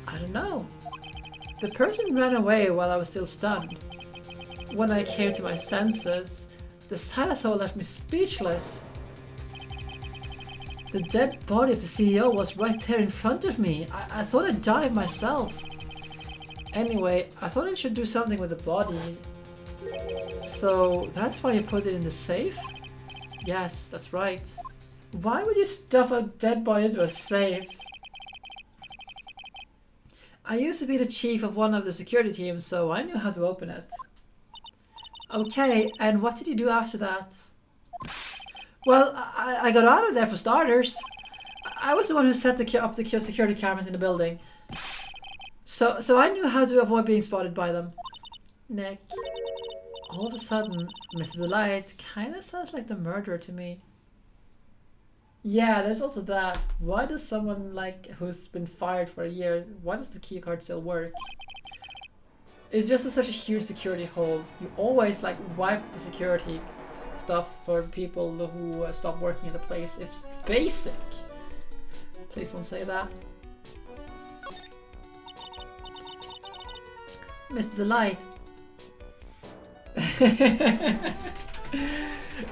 I don't know. The person ran away while I was still stunned. When I came to my senses, the sight I saw left me speechless. The dead body of the CEO was right there in front of me. I thought I'd died myself. Anyway, I thought I should do something with the body. So that's why you put it in the safe? Yes, that's right. Why would you stuff a dead body into a safe? I used to be the chief of one of the security teams, so I knew how to open it. Okay, and what did you do after that? Well, I got out of there for starters. I was the one who set up the security cameras in the building. So I knew how to avoid being spotted by them. Nick. All of a sudden, Mr. Delight kinda sounds like the murderer to me. Yeah, there's also that. Why does someone like who's been fired for a year, why does the key card still work? It's just such a huge security hole. You always like wipe the security stuff for people who stop working at the place. It's basic. Please don't say that. Mr. Delight.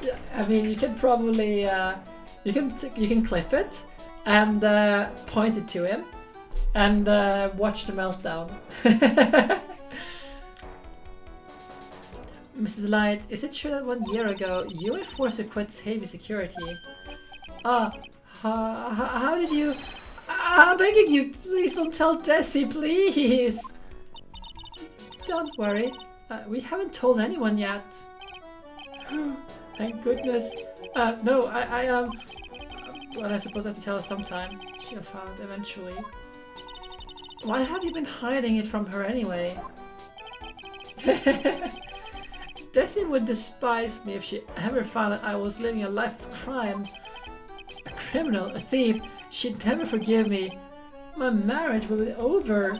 Yeah, I mean, you can probably you can clip it and point it to him and watch the meltdown. Mr. Delight, is it true that 1 year ago you were forced to quit heavy security? How did you? I'm begging you, please don't tell Desi, please. Don't worry, we haven't told anyone yet. Thank goodness. No, but I suppose I have to tell her sometime. She'll find it eventually. Why have you been hiding it from her anyway? Desi would despise me if she ever found that I was living a life of crime. A criminal, a thief. She'd never forgive me. My marriage will be over.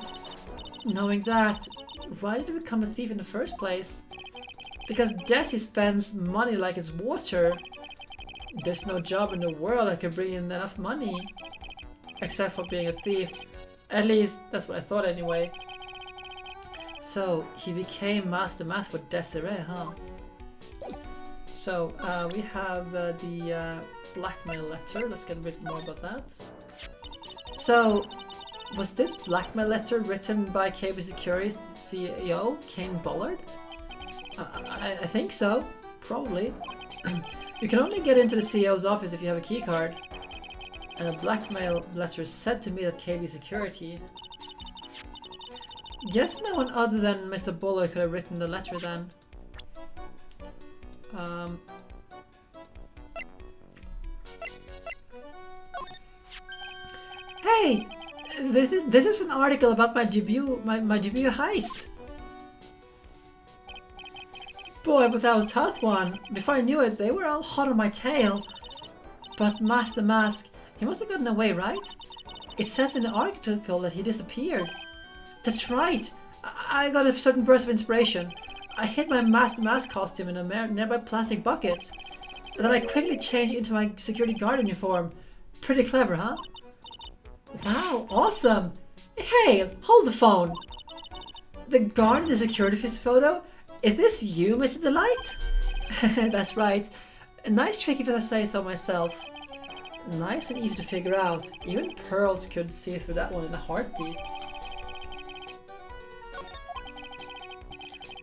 Knowing that, why did I become a thief in the first place? Because Desi spends money like it's water. There's no job in the world that could bring in enough money. Except for being a thief. At least, that's what I thought anyway. So, he became Master Math for Desiree, huh? So, we have the blackmail letter. Let's get a bit more about that. So, was this blackmail letter written by KB Security's CEO, Kane Bullard? I think so. Probably. You can only get into the CEO's office if you have a keycard. And a blackmail letter said to me that KB Security. Guess no one other than Mr. Bullard could have written the letter then. Hey! This is an article about my debut heist. Boy, but that was a tough one. Before I knew it, they were all hot on my tail. But Master Mask, he must have gotten away, right? It says in the article that he disappeared. That's right. I got a certain burst of inspiration. I hid my Master Mask costume in a nearby plastic bucket. Then I quickly changed into my security guard uniform. Pretty clever, huh? Wow, awesome! Hey, hold the phone! The guard in the security photo? Is this you, Mr. Delight? That's right. A nice trick if I say so myself. Nice and easy to figure out. Even Pearls could see through that one in a heartbeat.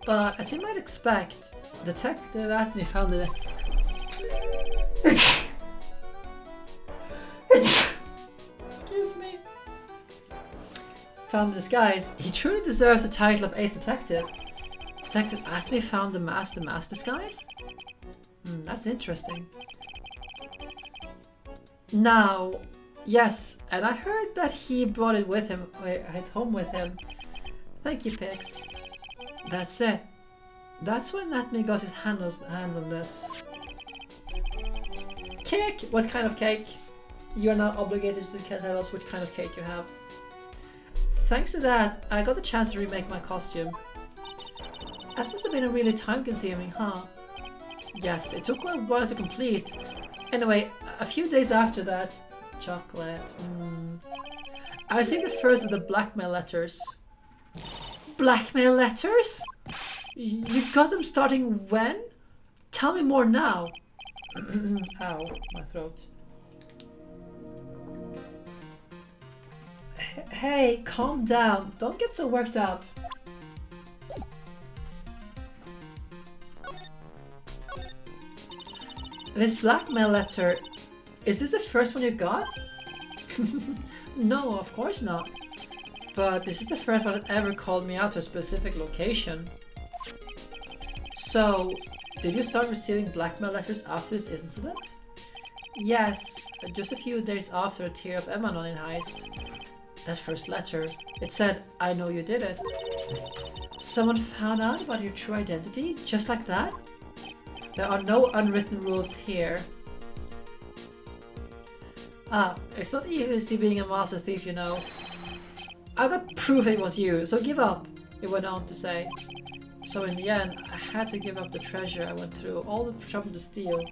But as you might expect, Detective Atney found it. Excuse me. Found the disguise. He truly deserves the title of Ace Detective. Detective Atney found the Master disguise? That's interesting. Now, yes, and I heard that he brought it with him, at home with him. Thank you, Pix. That's it. That's when Atney got his hands on this. Cake! What kind of cake? You are not obligated to tell us which kind of cake you have. Thanks to that, I got the chance to remake my costume. That must have been a really time-consuming, huh? Yes, it took a while to complete. Anyway, a few days after that... Chocolate... I received the first of the blackmail letters. Blackmail letters? You got them starting when? Tell me more now. Ow, my throat. Hey, calm down. Don't get so worked up. This blackmail letter, is this the first one you got? No, of course not. But this is the first one that ever called me out to a specific location. So, did you start receiving blackmail letters after this incident? Yes, just a few days after the Tear of Emanon heist. That first letter, it said, I know you did it. Someone found out about your true identity, just like that? There are no unwritten rules here. Ah, it's not easy being a master thief, you know. I got proof it was you, so give up, it went on to say. So in the end, I had to give up the treasure I went through all the trouble to steal.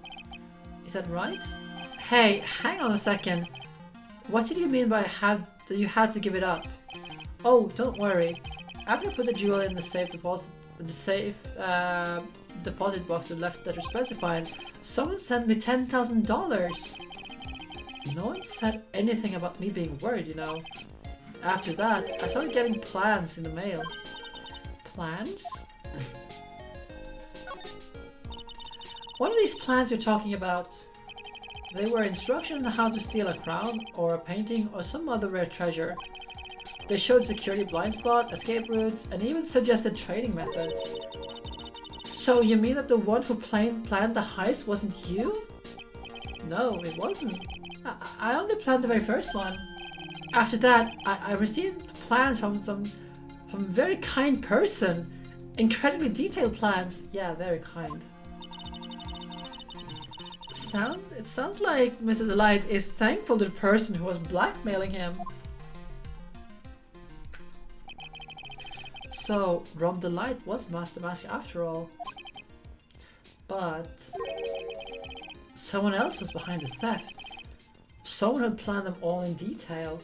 Is that right? Hey, hang on a second. What did you mean by that you had to give it up? Oh, don't worry. After I put the jewel in the safe deposit box and left letter specified, someone sent me $10,000. No one said anything about me being worried, you know. After that, I started getting plans in the mail. Plans? What are these plans you're talking about? They were instructions on how to steal a crown, or a painting, or some other rare treasure. They showed security blind spot, escape routes, and even suggested trading methods. So you mean that the one who planned the heist wasn't you? No, it wasn't. I only planned the very first one. After that, I received plans from some very kind person. Incredibly detailed plans. Yeah, very kind. It sounds like Mr. Delight is thankful to the person who was blackmailing him. So, Ron Delight was Master Mask after all. But someone else was behind the thefts. Someone had planned them all in detail.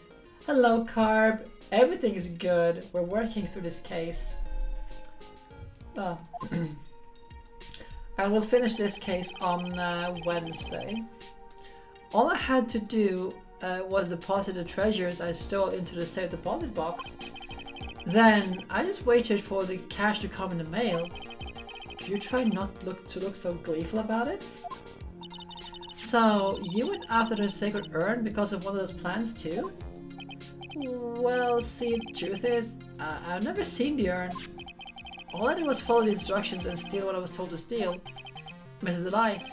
Hello, Carb. Everything is good. We're working through this case. Oh. And we'll finish this case on Wednesday. All I had to do was deposit the treasures I stole into the safe deposit box. Then I just waited for the cash to come in the mail. Could you try not to look so gleeful about it? So, you went after the sacred urn because of one of those plans too? Well, see, the truth is, I've never seen the urn. All I did was follow the instructions and steal what I was told to steal. Mr. Delight,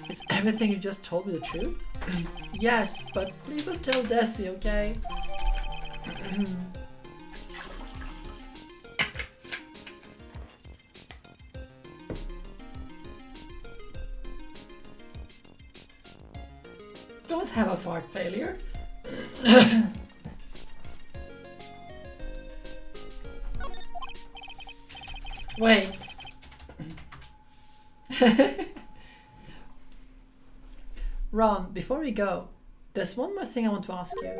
is everything you just told me the truth? Yes, but please don't tell Desi, okay? Don't have a fart failure. Wait. Ron, before we go, there's one more thing I want to ask you.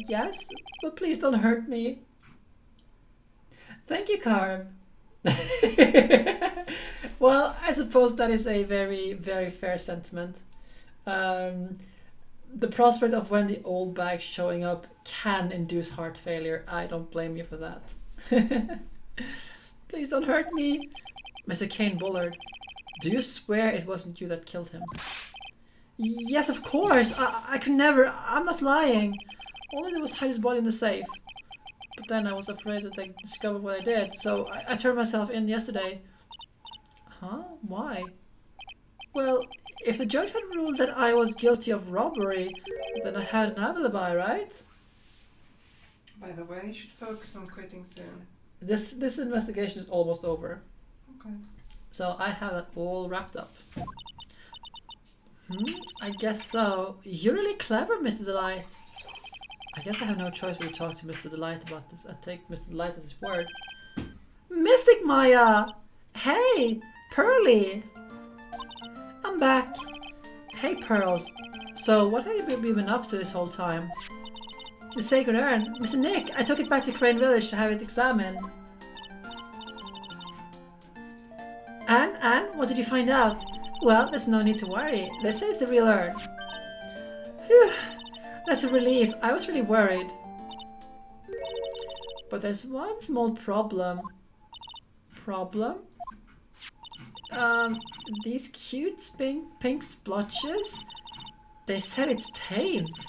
Yes, but please don't hurt me. Thank you, Carb. Well, I suppose that is a very, very fair sentiment. The prospect of when the old bag showing up can induce heart failure. I don't blame you for that. Please don't hurt me. Mr. Kane Bullard, do you swear it wasn't you that killed him? Yes, of course. I could never. I'm not lying. All I did was hide his body in the safe. But then I was afraid that they discovered what I did, so I turned myself in yesterday. Huh? Why? Well, if the judge had ruled that I was guilty of robbery, then I had an alibi, right? By the way, you should focus on quitting soon. This investigation is almost over. Okay. So I have that all wrapped up. I guess so. You're really clever, Mr. Delight. I guess I have no choice but to talk to Mr. Delight about this. I take Mr. Delight at his word. Mystic Maya! Hey, Pearly! I'm back. Hey, Pearls. So, what have you been up to this whole time? the sacred urn. Mr. Nick, I took it back to Crane Village to have it examined. And what did you find out? Well, there's no need to worry. They say it's the real urn. Phew, that's a relief. I was really worried. But there's one small problem. These cute pink splotches, they said it's paint.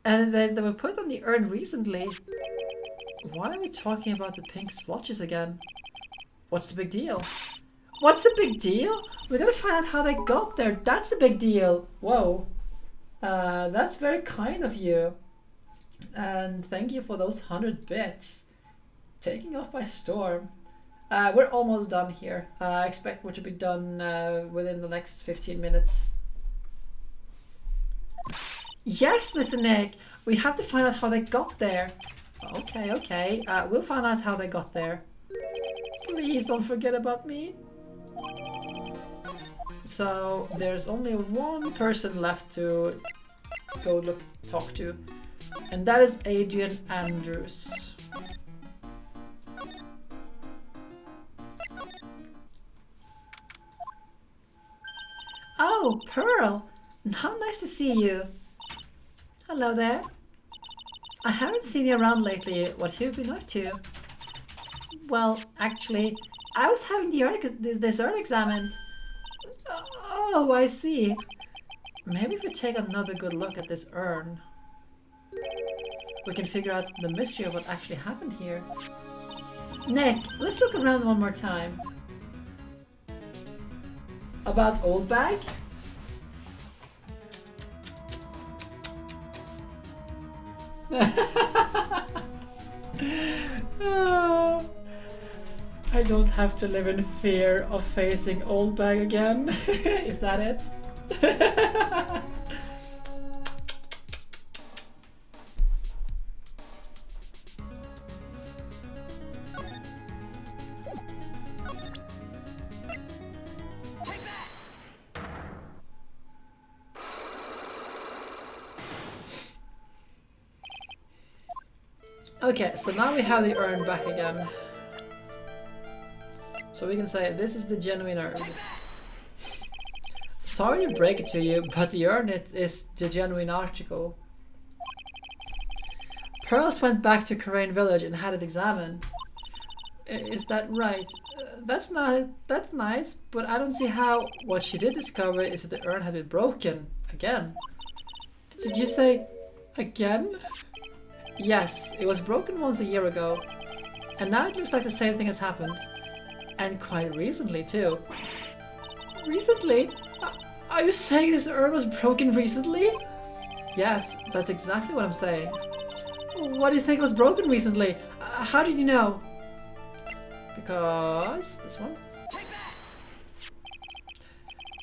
And they were put on the urn recently. Why are we talking about the pink splotches again? What's the big deal? What's the big deal? We gotta find out how they got there. That's the big deal. Whoa. That's very kind of you. And thank you for those 100 bits. Taking off by storm. We're almost done here. I expect we're to be done within the next 15 minutes. Yes, Mr. Nick. We have to find out how they got there. Okay. We'll find out how they got there. Please don't forget about me. So there's only one person left to go talk to, and that is Adrian Andrews. Oh, Pearl! How nice to see you. Hello there. I haven't seen you around lately. What have you been up to? Well, actually, I was having this urn examined. Oh, I see. Maybe if we take another good look at this urn, we can figure out the mystery of what actually happened here. Nick, let's look around one more time. About Old Bag? Oh, I don't have to live in fear of facing Old Bag again. Is that it? Okay, so now we have the urn back again. So we can say this is the genuine urn. Sorry to break it to you, but the urn is the genuine article. Pearls went back to Crane Village and had it examined. Is that right? That's nice, but I don't see how. What she did discover is that the urn had been broken again. Did you say again? Yes, it was broken once a year ago, and now it looks like the same thing has happened. And quite recently too. Recently? Are you saying this urn was broken recently? Yes, that's exactly what I'm saying. What do you think was broken recently? How did you know? Because... this one?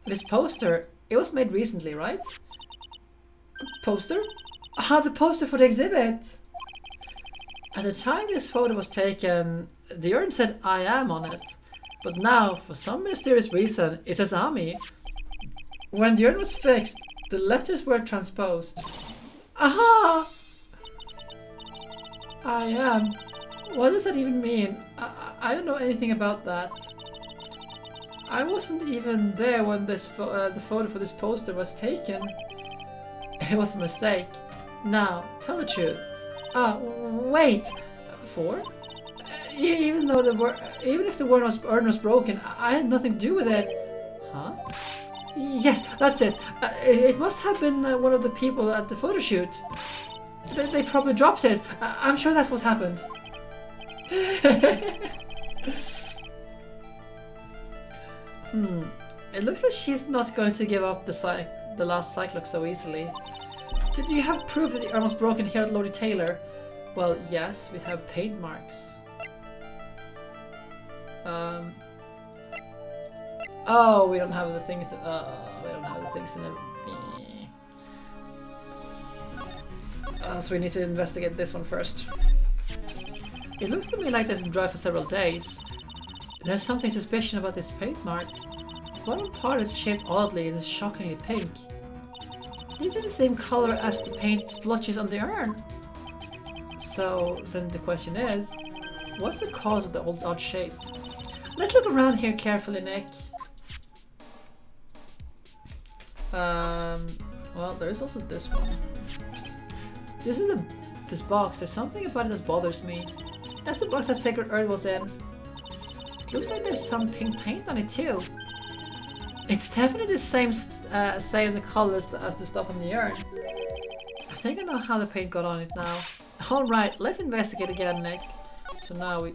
This poster, it was made recently, right? Poster? Ah, the poster for the exhibit! At the time this photo was taken, the urn said I am on it. But now, for some mysterious reason, it says Ami. When the urn was fixed, the letters were transposed. Aha! I am. What does that even mean? I don't know anything about that. I wasn't even there when this the photo for this poster was taken. It was a mistake. Now, tell the truth. Wait! 4? Even if the urn was broken, I had nothing to do with it. Huh? Yes, that's it. It must have been one of the people at the photo shoot. They probably dropped it. I'm sure that's what happened. It looks like she's not going to give up the last Cyclops so easily. Did you have proof that the urn was broken here at Lodi Taylor? Well, yes, we have paint marks. Oh, we don't have the things. We don't have the things in it. So we need to investigate this one first. It looks to me like this drive for several days. There's something suspicious about this paint mark. One part is shaped oddly and is shockingly pink. This is the same color as the paint splotches on the urn. So then the question is, what's the cause of the odd shape? Let's look around here carefully, Nick. Well, there is also this one. This is this box. There's something about it that bothers me. That's the box that Sacred Earth was in. It looks like there's some pink paint on it too. It's definitely the same the colors as the stuff on the urn. I think I know how the paint got on it now. Alright, let's investigate again, Nick. So now we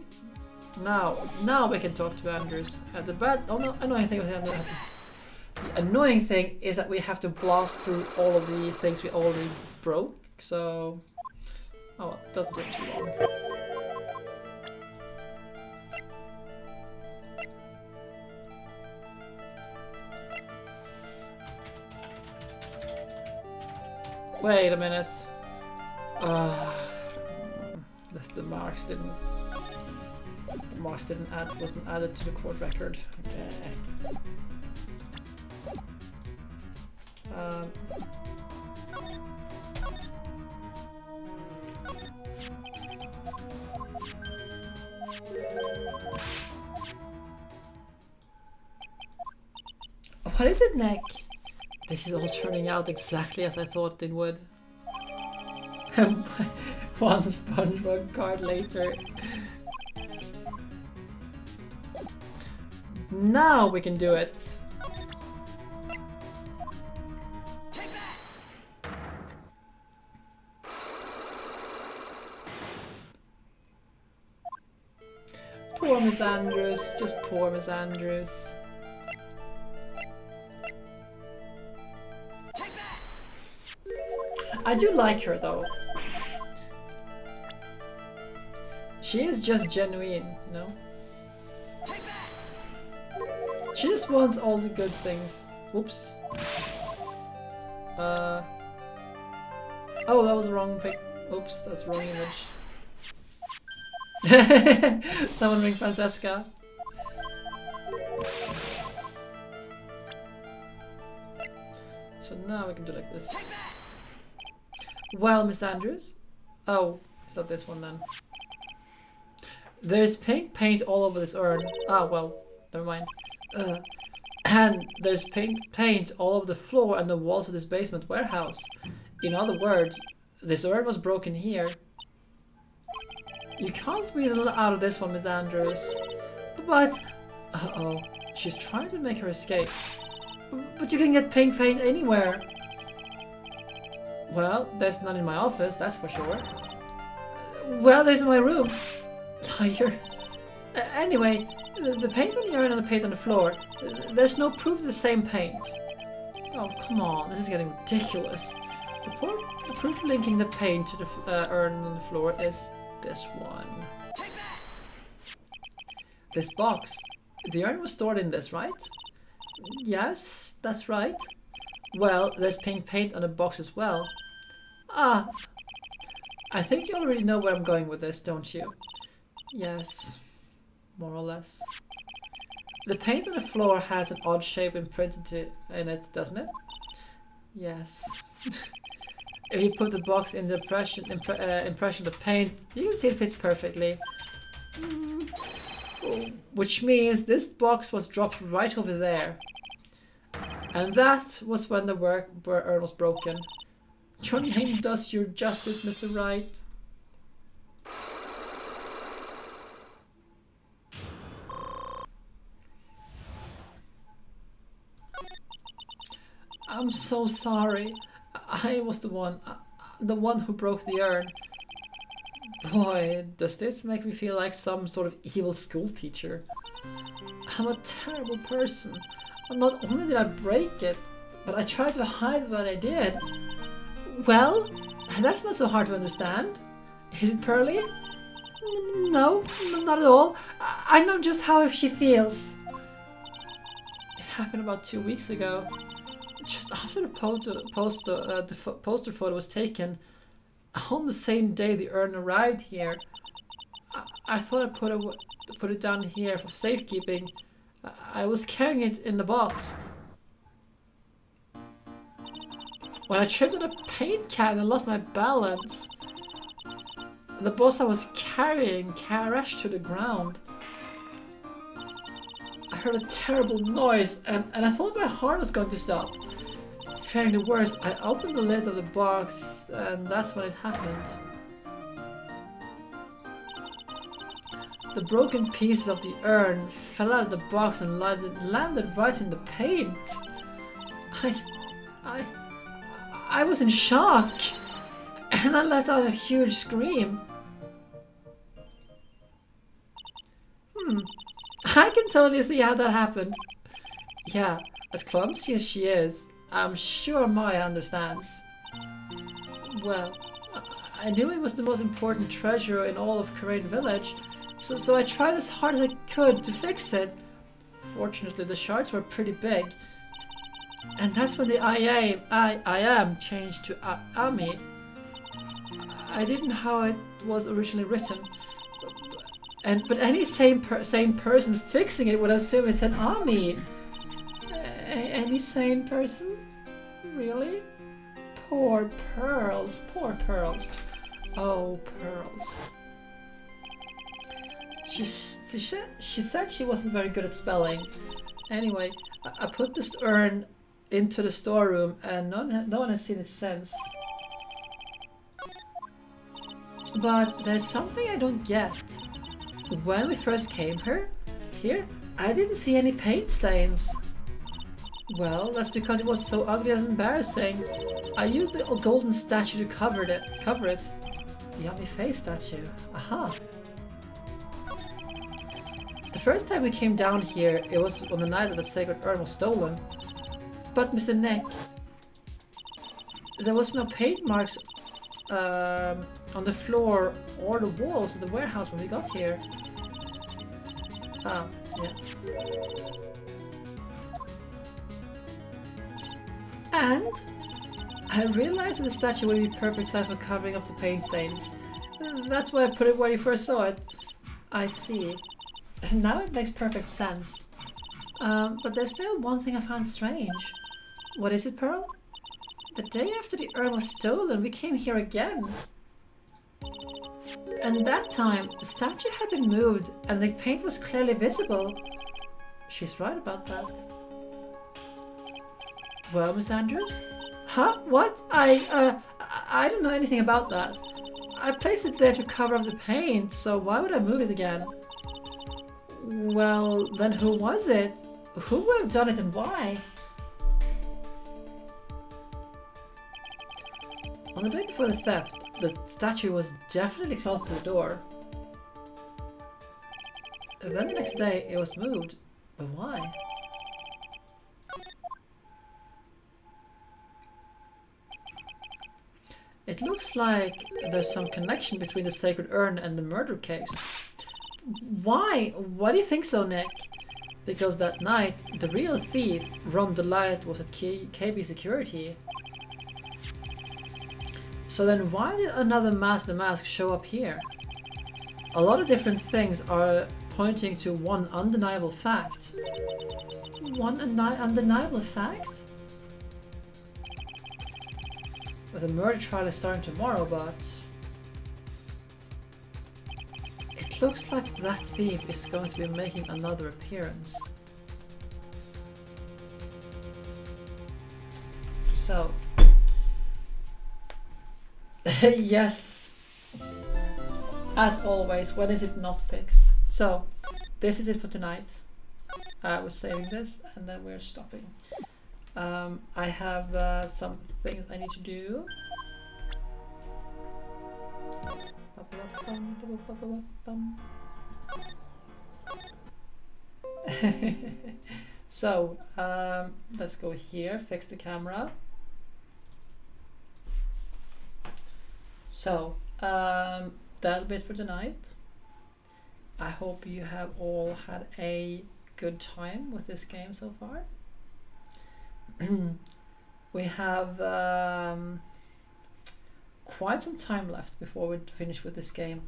can talk to Andrews. The annoying thing is that we have to blast through all of the things we already broke, so... Oh, well, it doesn't take too long. Wait a minute. The marks didn't... wasn't added to the court record. Okay. What is it, Nick? This is all turning out exactly as I thought it would. One SpongeBob card later. Now we can do it. Poor Miss Andrews, just poor Miss Andrews. I do like her though. She is just genuine, you know? She just wants all the good things. Whoops. Oh, that was the wrong pic. Oops, that's the wrong image. Someone ring Francesca. So now we can do like this. Well, Miss Andrews. Oh, it's not this one then. There's pink paint all over this urn. Ah, well, never mind. And there's pink paint all over the floor and the walls of this basement warehouse. In other words, this urn was broken here. You can't weasel out of this one, Miss Andrews. But... Uh-oh. She's trying to make her escape. But you can get pink paint anywhere. Well, there's none in my office, that's for sure. Well, there's in my room. Liar. Anyway, the paint on the urn and the paint on the floor, there's no proof of the same paint. Oh, come on, this is getting ridiculous. The proof linking the paint to the urn on the floor is this one. This box. The urn was stored in this, right? Yes, that's right. Well, there's pink paint on the box as well. Ah, I think you already know where I'm going with this, don't you? Yes, more or less. The paint on the floor has an odd shape imprinted in it, doesn't it? Yes. If you put the box in the impression of paint, you can see it fits perfectly. Which means this box was dropped right over there. And that was when the urn was broken. Your name does you justice, Mr. Wright. I'm so sorry. I was the one who broke the urn. Boy, does this make me feel like some sort of evil school teacher. I'm a terrible person. Not only did I break it, but I tried to hide what I did. Well, that's not so hard to understand. Is it Pearly? No, not at all. I know just how she feels. It happened about 2 weeks ago. Just after the poster photo was taken, on the same day the urn arrived here. I thought I'd put it down here for safekeeping. I was carrying it in the box. When I tripped on a paint can and lost my balance. The boss I was carrying crashed to the ground. I heard a terrible noise and I thought my heart was going to stop. Fearing the worst, I opened the lid of the box and that's when it happened. The broken pieces of the urn fell out of the box and landed right in the paint. I was in shock and I let out a huge scream. I can totally see how that happened. Yeah, as clumsy as she is, I'm sure Maya understands. Well, I knew it was the most important treasure in all of Karain village, so I tried as hard as I could to fix it. Fortunately, the shards were pretty big. And that's when the I am changed to Ami. I didn't know how it was originally written. But any sane person fixing it would assume it's an Ami. Any sane person? Really? Poor Pearls. Poor Pearls. Oh, Pearls. She said she wasn't very good at spelling. Anyway, I put this urn into the storeroom and no one has seen it since. But there's something I don't get. When we first came here, I didn't see any paint stains. Well, that's because it was so ugly and embarrassing. I used the golden statue to cover it. The yummy face statue. Aha. The first time we came down here, it was on the night that the sacred urn was stolen. But Mr. Nick, there was no paint marks on the floor or the walls of the warehouse when we got here. Ah, yeah. And I realized that the statue would be perfect size for covering up the paint stains. That's why I put it where you first saw it. I see. Now it makes perfect sense. But there's still one thing I found strange. What is it, Pearl? The day after the urn was stolen, we came here again. And that time, the statue had been moved and the paint was clearly visible. She's right about that. Well, Miss Andrews? Huh? What? I don't know anything about that. I placed it there to cover up the paint, so why would I move it again? Well, then who was it? Who would have done it and why? On the day before the theft, the statue was definitely close to the door. And then the next day, it was moved. But why? It looks like there's some connection between the sacred urn and the murder case. Why? Why do you think so, Nick? Because that night, the real thief, Ron Delight, was at KB Security. So then why did another Mask the Mask show up here? A lot of different things are pointing to one undeniable fact. One undeniable fact? Well, the murder trial is starting tomorrow, but... it looks like that thief is going to be making another appearance. So... yes! As always, when is it not picks? So, this is it for tonight. I was saving this and then we're stopping. I have some things I need to do. So, let's go here, fix the camera. So, that'll be it for tonight. I hope you have all had a good time with this game so far. We have quite some time left before we finish with this game.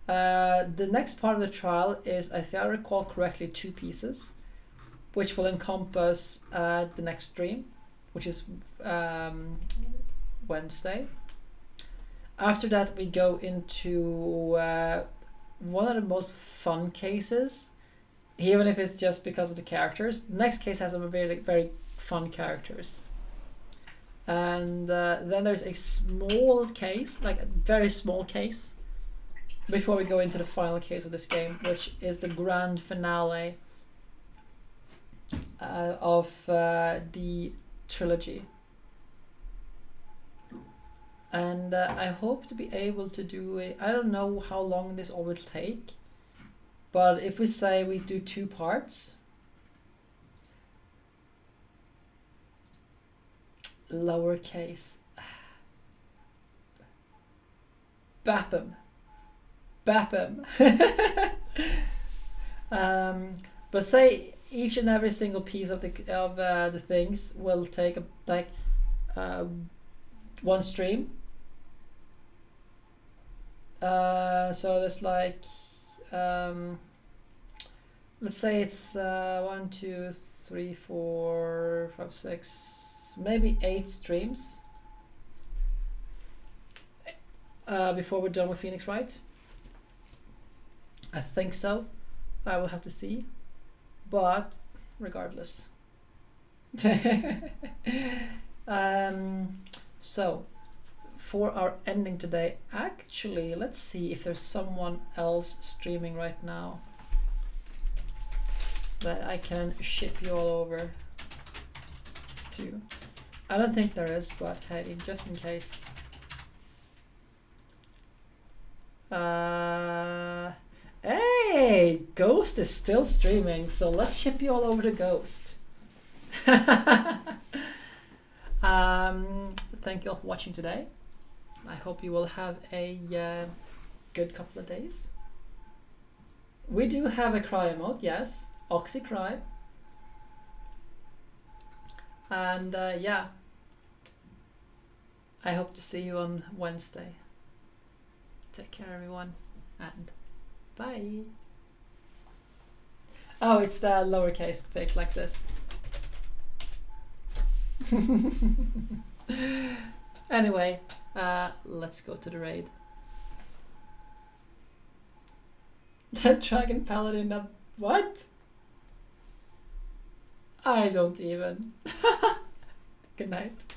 The next part of the trial is, if I recall correctly, 2 pieces, which will encompass the next stream, which is Wednesday. After that, we go into one of the most fun cases, even if it's just because of the characters. The next case has some very, very fun characters. And then there's a small case, like a very small case, before we go into the final case of this game, which is the grand finale of the trilogy. And I hope to be able to do it. I don't know how long this all will take, but if we say we do 2 parts, lowercase, Bapham. But say each and every single piece of the things will take like 1 stream. So there's like let's say it's 1, 2, 3, 4, 5, 6, maybe 8 streams before we're done with Phoenix Wright. I think so. I will have to see. But regardless. So for our ending today, actually, let's see if there's someone else streaming right now that I can ship you all over to. I don't think there is, but hey, just in case. Hey, Ghost is still streaming, so let's ship you all over to Ghost. Thank you all for watching today. I hope you will have a good couple of days. We do have a cry emote, yes, Oxy Cry. And yeah, I hope to see you on Wednesday. Take care, everyone, and bye. Oh, it's the lowercase fix like this. Anyway, let's go to the raid. The Dragon Paladin of what? I don't even. Good night.